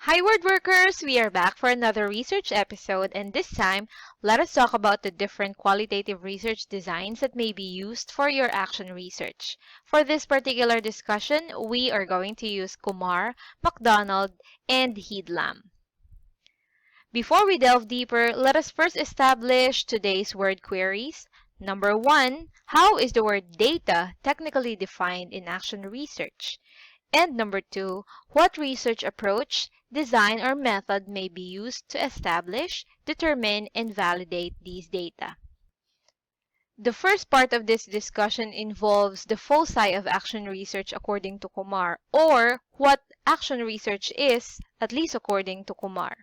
Hi, word workers! We are back for another research episode, and this time, let us talk about the different qualitative research designs that may be used for your action research. For this particular discussion, we are going to use Kumar, MacDonald, and Headlam. Before we delve deeper, let us first establish today's word queries. Number one, how is the word data technically defined in action research? And number two, what research approach, design, or method may be used to establish, determine, and validate these data? The first part of this discussion involves the foci of action research according to Kumar, or what action research is, at least according to Kumar.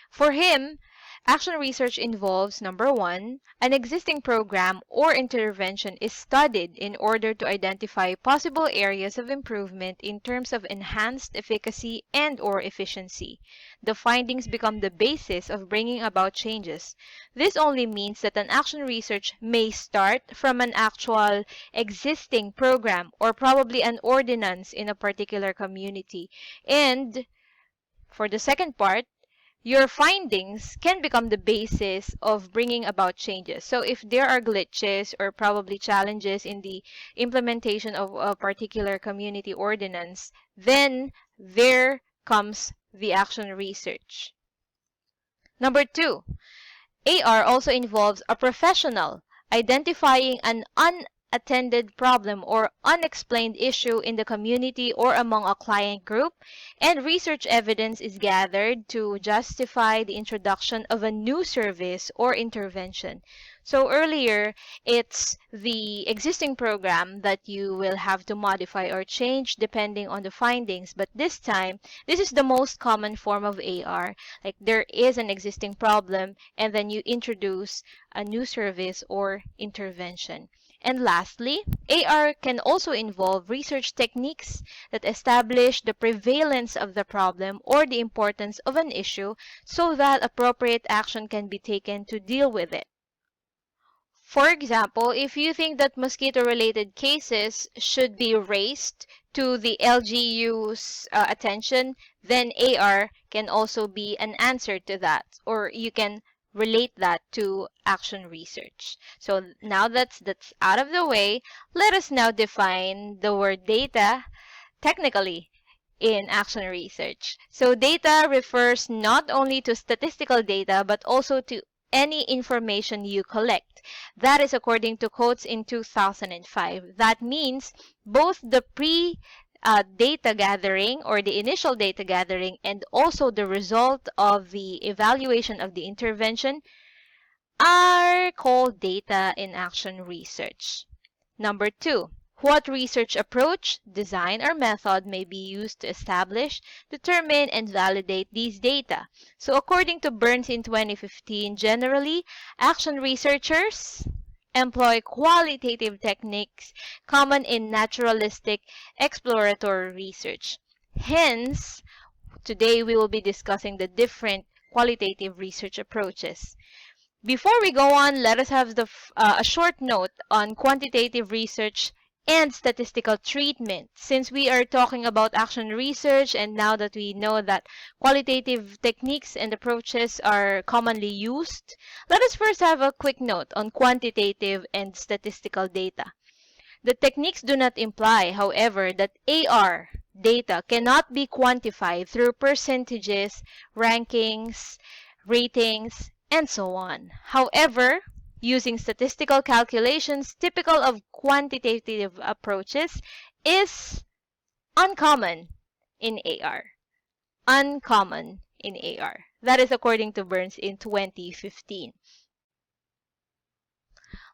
For him, action research involves number one, an existing program or intervention is studied in order to identify possible areas of improvement in terms of enhanced efficacy and/or efficiency. The findings become the basis of bringing about changes. This only means that an action research may start from an actual existing program or probably an ordinance in a particular community. And for the second part, your findings can become the basis of bringing about changes. So if there are glitches or probably challenges in the implementation of a particular community ordinance, then there comes the action research. Number two, AR also involves a professional identifying an unattended problem or unexplained issue in the community or among a client group, and research evidence is gathered to justify the introduction of a new service or intervention. So earlier, it's the existing program that you will have to modify or change depending on the findings. But this time, this is the most common form of AR. Like there is an existing problem and then you introduce a new service or intervention. And lastly, AR can also involve research techniques that establish the prevalence of the problem or the importance of an issue so that appropriate action can be taken to deal with it. For example, if you think that mosquito-related cases should be raised to the LGU's attention, then AR can also be an answer to that, or you can relate that to action research. So now that's out of the way, let us now define the word data technically in action research. So data refers not only to statistical data but also to any information you collect. That is according to Coates in 2005. That means both the data gathering or the initial data gathering and also the result of the evaluation of the intervention are called data in action research. Number two, what research approach, design, or method may be used to establish, determine, and validate these data? So according to Burns in 2015, generally, action researchers employ qualitative techniques common in naturalistic exploratory research. Hence, today we will be discussing the different qualitative research approaches. Before we go on, let us have a short note on quantitative research and statistical treatment. Since we are talking about action research and now that we know that qualitative techniques and approaches are commonly used, let us first have a quick note on quantitative and statistical data. The techniques do not imply, however, that AR data cannot be quantified through percentages, rankings, ratings, and so on. However, using statistical calculations typical of quantitative approaches is uncommon in AR. Uncommon in AR. That is according to Burns in 2015.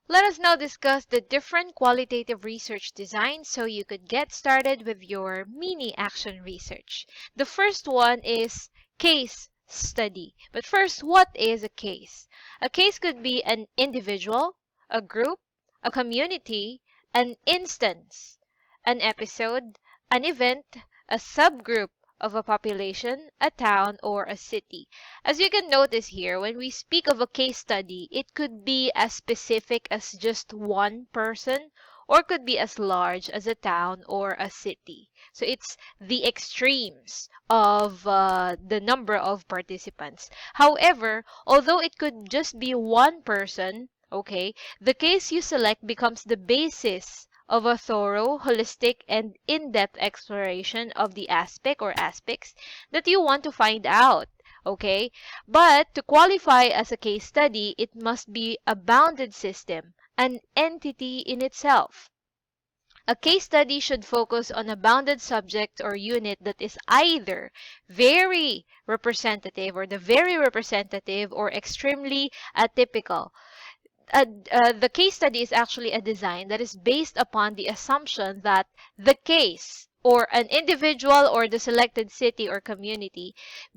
Let us now discuss the different qualitative research designs so you could get started with your mini action research. The first one is case study. But first, what is a case? A case could be an individual, a group, a community, an instance, an episode, an event, a subgroup of a population, a town, or a city. As you can notice here, when we speak of a case study, it could be as specific as just one person or could be as large as a town or a city. So it's the extremes of the number of participants. However, although it could just be one person, okay, the case you select becomes the basis of a thorough, holistic, and in-depth exploration of the aspect or aspects that you want to find out. Okay? But to qualify as a case study, it must be a bounded system, an entity in itself. A case study should focus on a bounded subject or unit that is either very representative or the very representative or extremely atypical. The case study is actually a design that is based upon the assumption that the case or an individual or the selected city or community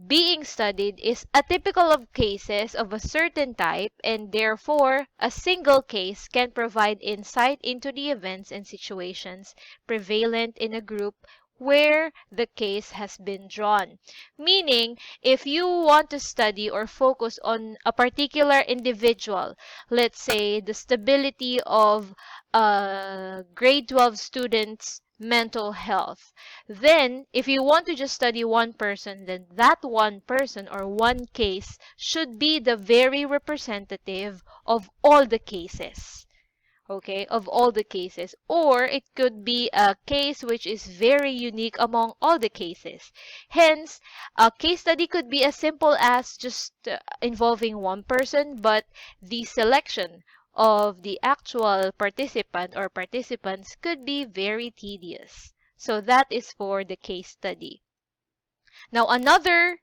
being studied is atypical of cases of a certain type, and therefore a single case can provide insight into the events and situations prevalent in a group where the case has been drawn. Meaning, if you want to study or focus on a particular individual, let's say the stability of grade 12 students' mental health, then if you want to just study one person, then that one person or one case should be the very representative of all the cases. Okay, of all the cases. Or it could be a case which is very unique among all the cases. Hence, a case study could be as simple as just involving one person, but the selection of the actual participant or participants could be very tedious. So that is for the case study. Now, another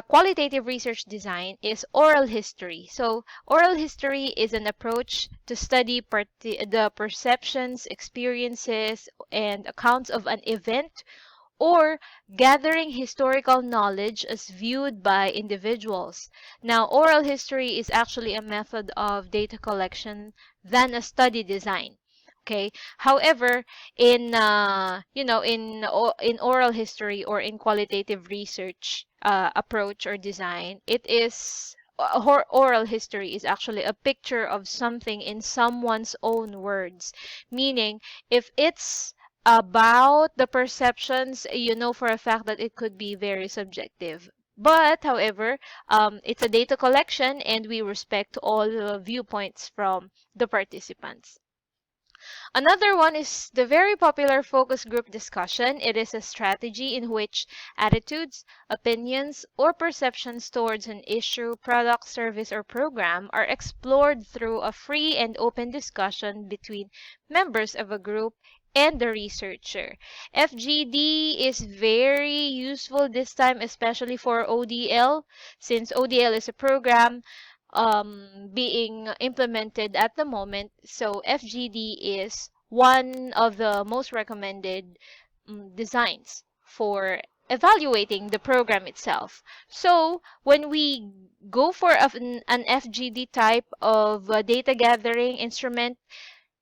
qualitative research design is oral history. So oral history is an approach to study the perceptions, experiences, and accounts of an event or gathering historical knowledge as viewed by individuals. Now, oral history is actually a method of data collection than a study design. Okay. However, in in oral history or in qualitative research approach or design, it is oral history is actually a picture of something in someone's own words. Meaning, if it's about the perceptions, you know for a fact that it could be very subjective. But, however, it's a data collection and we respect all viewpoints from the participants. Another one is the very popular focus group discussion. It is a strategy in which attitudes, opinions, or perceptions towards an issue, product, service, or program are explored through a free and open discussion between members of a group and the researcher. FGD is very useful this time, especially for ODL, since ODL is a program being implemented at the moment. So FGD is one of the most recommended designs for evaluating the program itself. So when we go for an FGD type of data gathering instrument,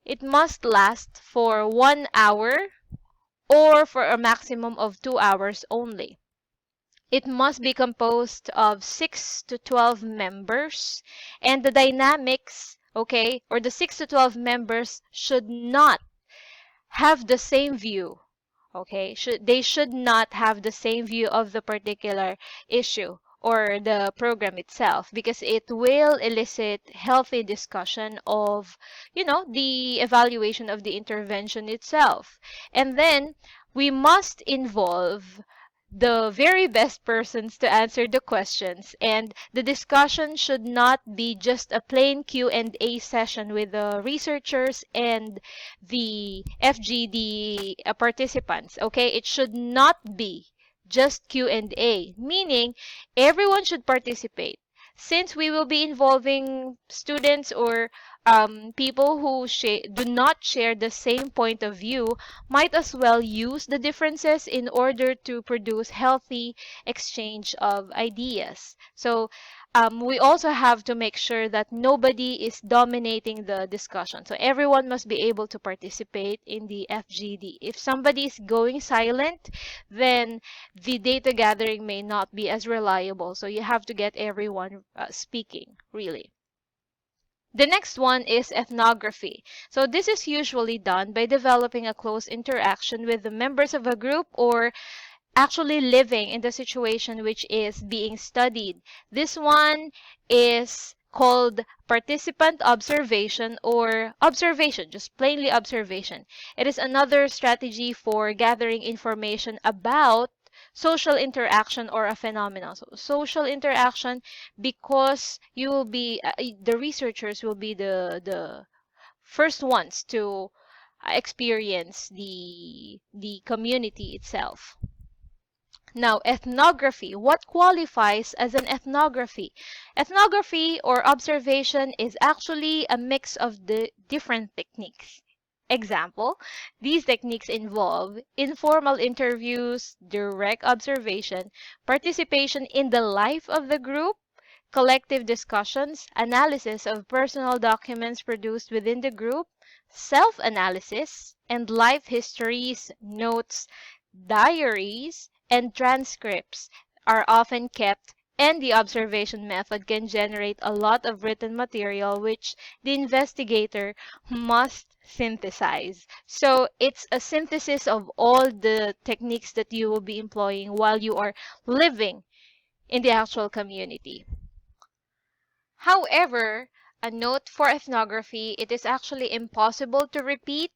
it must last for 1 hour or for a maximum of 2 hours only. It must be composed of 6 to 12 members, and the dynamics, okay, or the 6 to 12 members should not have the same view. Okay, they should not have the same view of the particular issue or the program itself, because it will elicit healthy discussion of, the evaluation of the intervention itself. And then we must involve the very best persons to answer the questions, and the discussion should not be just a plain Q&A session with the researchers and the FGD participants. Okay, it should not be just Q&A, meaning everyone should participate. Since we will be involving students or people who do not share the same point of view, might as well use the differences in order to produce healthy exchange of ideas. So we also have to make sure that nobody is dominating the discussion. So everyone must be able to participate in the FGD. If somebody is going silent, then the data gathering may not be as reliable. So you have to get everyone speaking, really. The next one is ethnography. So this is usually done by developing a close interaction with the members of a group or actually living in the situation which is being studied. This one is called participant observation or observation, just plainly observation. It is another strategy for gathering information about social interaction or a phenomenon. So social interaction, because you will be the researchers will be the first ones to experience the community itself. Now, ethnography. What qualifies as an ethnography? Ethnography or observation is actually a mix of the different techniques. Example, these techniques involve informal interviews, direct observation, participation in the life of the group, collective discussions, analysis of personal documents produced within the group, self-analysis, and life histories, notes, diaries, and transcripts are often kept, and the observation method can generate a lot of written material which the investigator must synthesize. So it's a synthesis of all the techniques that you will be employing while you are living in the actual community. However, a note for ethnography, it is actually impossible to repeat,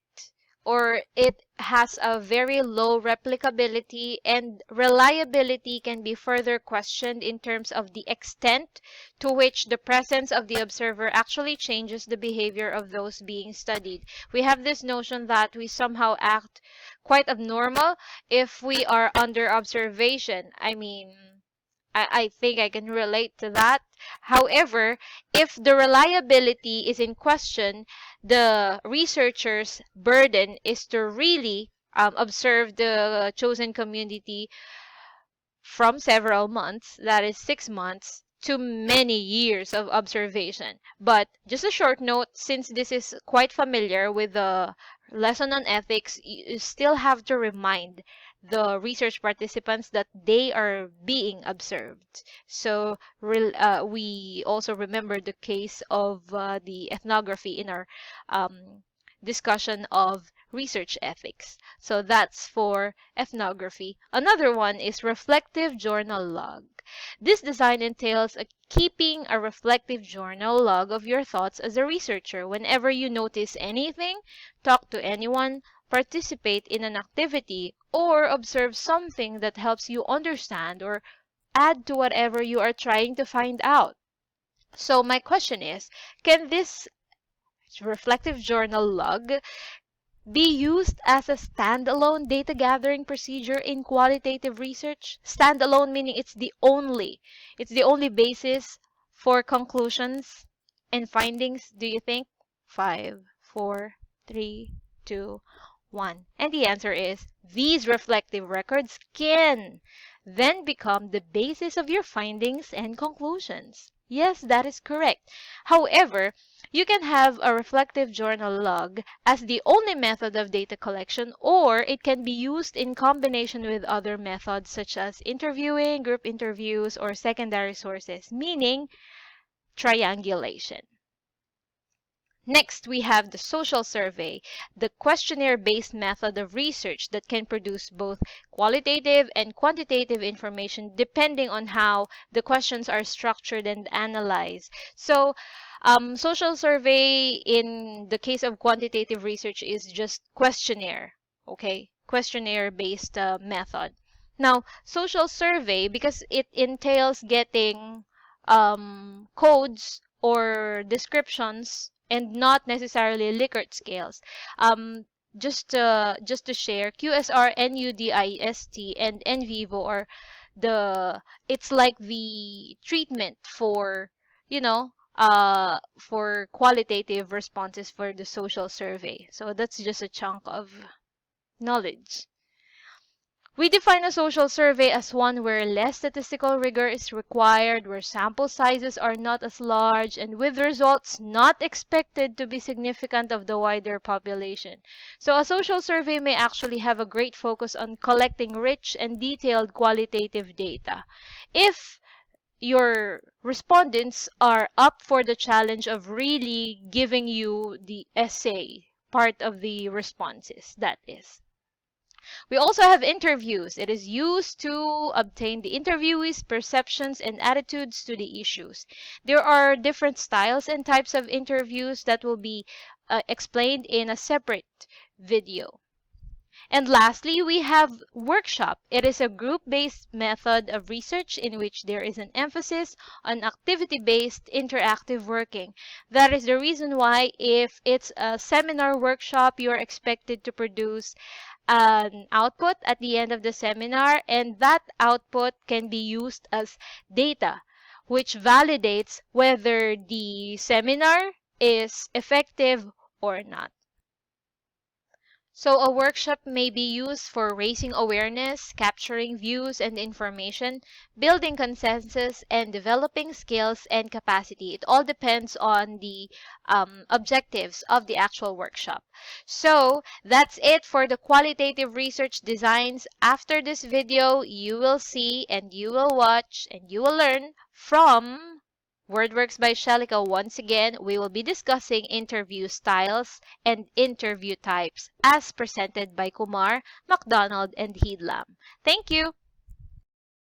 or it has a very low replicability, and reliability can be further questioned in terms of the extent to which the presence of the observer actually changes the behavior of those being studied. We have this notion that we somehow act quite abnormal if we are under observation. I mean, I think I can relate to that. However, if the reliability is in question, the researcher's burden is to really observe the chosen community from several months, that is 6 months, to many years of observation. But just a short note, since this is quite familiar with the lesson on ethics, you still have to remind the research participants that they are being observed. So we also remember the case of the ethnography in our discussion of research ethics. So that's for ethnography. Another one is reflective journal log. This design entails keeping a reflective journal log of your thoughts as a researcher. Whenever you notice anything, talk to anyone, participate in an activity, or observe something that helps you understand or add to whatever you are trying to find out. So my question is, can this reflective journal log be used as a standalone data gathering procedure in qualitative research? Standalone meaning it's the only basis for conclusions and findings, do you think? Five, four, three, two, one. And the answer is these reflective records can then become the basis of your findings and conclusions. Yes, that is correct. However, you can have a reflective journal log as the only method of data collection, or it can be used in combination with other methods such as interviewing, group interviews, or secondary sources, meaning triangulation. Next, we have the social survey, the questionnaire-based method of research that can produce both qualitative and quantitative information depending on how the questions are structured and analyzed. So, social survey in the case of quantitative research is just questionnaire, okay? Questionnaire-based method. Now, social survey, because it entails getting codes or descriptions and not necessarily Likert scales. Um, just to share, QSR, NUDIST, and NVivo are it's like the treatment for, for qualitative responses for the social survey. So that's just a chunk of knowledge. We define a social survey as one where less statistical rigor is required, where sample sizes are not as large, and with results not expected to be significant of the wider population. So a social survey may actually have a great focus on collecting rich and detailed qualitative data. If your respondents are up for the challenge of really giving you the essay part of the responses, that is. We also have interviews. It is used to obtain the interviewees' perceptions and attitudes to the issues. There are different styles and types of interviews that will be explained in a separate video. And lastly, we have workshop. It is a group-based method of research in which there is an emphasis on activity-based interactive working. That is the reason why if it's a seminar workshop, you're expected to produce an output at the end of the seminar, and that output can be used as data, which validates whether the seminar is effective or not. So a workshop may be used for raising awareness, capturing views and information, building consensus, and developing skills and capacity. It all depends on the objectives of the actual workshop. So that's it for the qualitative research designs. After this video, you will see and you will watch and you will learn from WordWorks by Shelica. Once again, we will be discussing interview styles and interview types as presented by Kumar, McDonald, and Heedlam. Thank you.